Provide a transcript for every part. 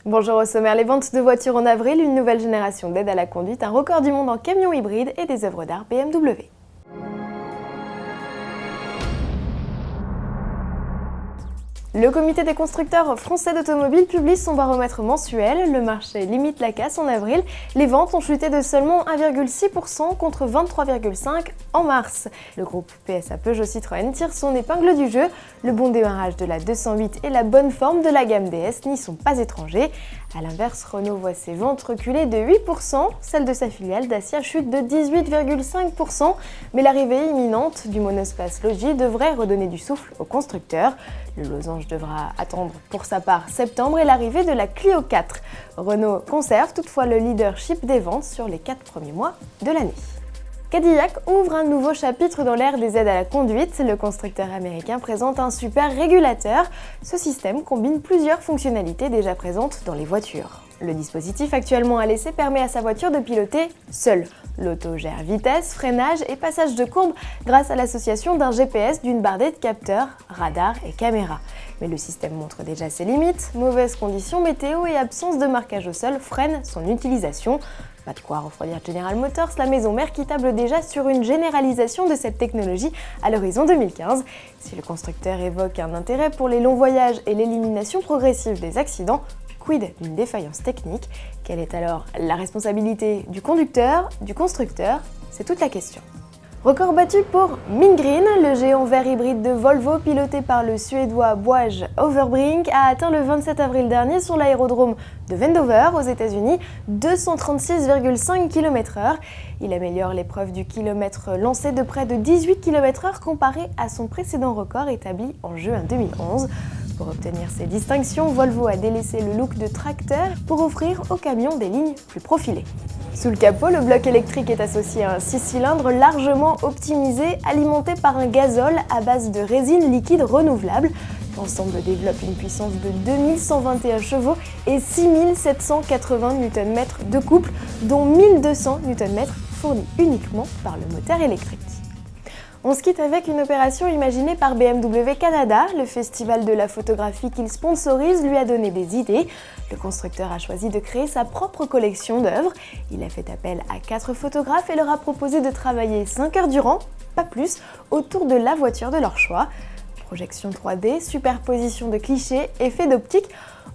Bonjour au sommaire, les ventes de voitures en avril, une nouvelle génération d'aide à la conduite, un record du monde en camions hybrides et des œuvres d'art BMW. Le comité des constructeurs français d'automobiles publie son baromètre mensuel. Le marché limite la casse en avril. Les ventes ont chuté de seulement 1,6% contre 23,5% en mars. Le groupe PSA Peugeot Citroën tire son épingle du jeu. Le bon démarrage de la 208 et la bonne forme de la gamme DS n'y sont pas étrangers. A l'inverse, Renault voit ses ventes reculer de 8%, celle de sa filiale Dacia chute de 18,5%, mais l'arrivée imminente du monospace Logi devrait redonner du souffle aux constructeurs. Le losange devra attendre pour sa part septembre et l'arrivée de la Clio 4. Renault conserve toutefois le leadership des ventes sur les 4 premiers mois de l'année. Cadillac ouvre un nouveau chapitre dans l'ère des aides à la conduite. Le constructeur américain présente un super régulateur. Ce système combine plusieurs fonctionnalités déjà présentes dans les voitures. Le dispositif actuellement à l'essai permet à sa voiture de piloter seule. L'auto gère vitesse, freinage et passage de courbe grâce à l'association d'un GPS, d'une bardée de capteurs, radars et caméras. Mais le système montre déjà ses limites. Mauvaises conditions météo et absence de marquage au sol freinent son utilisation. Pas de quoi refroidir General Motors, la maison mère qui table déjà sur une généralisation de cette technologie à l'horizon 2015. Si le constructeur évoque un intérêt pour les longs voyages et l'élimination progressive des accidents, quid d'une défaillance technique? Quelle est alors la responsabilité du conducteur, du constructeur? C'est toute la question. Record battu pour Mindgreen, le géant vert hybride de Volvo piloté par le suédois Bauge Overbrink a atteint le 27 avril dernier sur l'aérodrome de Wendover aux États-Unis 236,5 km/h. Il améliore l'épreuve du kilomètre lancé de près de 18 km/h comparé à son précédent record établi en juin 2011. Pour obtenir ces distinctions, Volvo a délaissé le look de tracteur pour offrir aux camions des lignes plus profilées. Sous le capot, le bloc électrique est associé à un 6 cylindres largement optimisé, alimenté par un gazole à base de résine liquide renouvelable. L'ensemble développe une puissance de 2121 chevaux et 6780 Nm de couple, dont 1200 Nm fournis uniquement par le moteur électrique. On se quitte avec une opération imaginée par BMW Canada. Le festival de la photographie qu'il sponsorise lui a donné des idées. Le constructeur a choisi de créer sa propre collection d'œuvres. Il a fait appel à 4 photographes et leur a proposé de travailler 5 heures durant, pas plus, autour de la voiture de leur choix. Projection 3D, superposition de clichés, effets d'optique.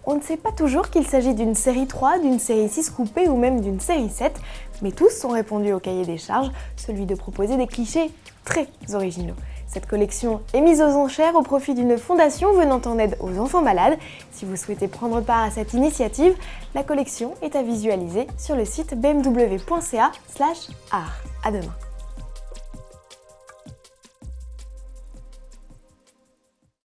On ne sait pas toujours qu'il s'agit d'une série 3, d'une série 6 coupée ou même d'une série 7, mais tous ont répondu au cahier des charges, celui de proposer des clichés très originaux. Cette collection est mise aux enchères au profit d'une fondation venant en aide aux enfants malades. Si vous souhaitez prendre part à cette initiative, la collection est à visualiser sur le site bmw.ca/art. À demain.